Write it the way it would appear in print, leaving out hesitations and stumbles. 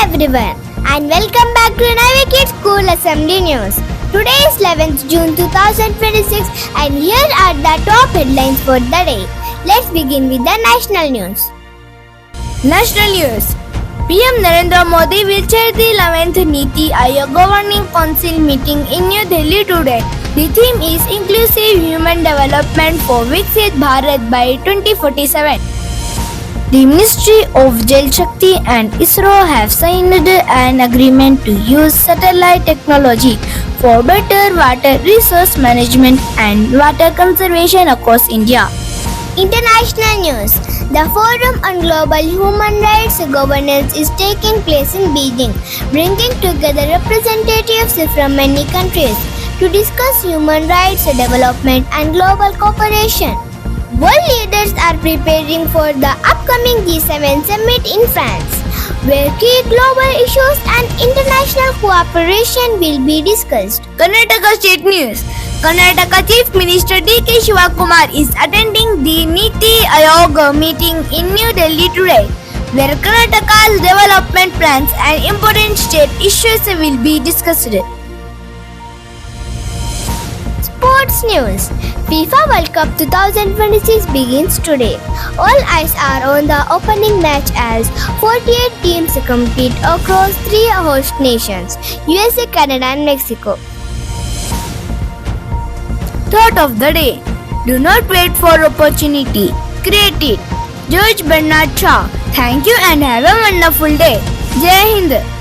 everyone and welcome back to NavYugKids School Assembly News. Today is 11th June 2026 and here are the top headlines for the day. Let's begin with the national news. National news. PM Narendra Modi will chair the 11th NITI Aayog Governing Council meeting in New Delhi today. The theme is Inclusive Human Development for Viksit Bharat by 2047. The Ministry of Jal Shakti and ISRO have signed an agreement to use satellite technology for better water resource management and water conservation across India. International news. The Forum on Global Human Rights Governance is taking place in Beijing, bringing together representatives from many countries to discuss human rights development and global cooperation. World leaders are preparing for the upcoming G7 summit in France, where key global issues and international cooperation will be discussed. Karnataka State News. Karnataka Chief Minister D Shivakumar is attending the NITI Aayog meeting in New Delhi today, where Karnataka's development plans and important state issues will be discussed. Sports news. FIFA World Cup 2026 begins today. All eyes are on the opening match as 48 teams compete across 3 host nations: USA, Canada and Mexico. Thought of the day. Do not wait for opportunity. Create it. George Bernard Shaw. Thank you and have a wonderful day. Jai Hind.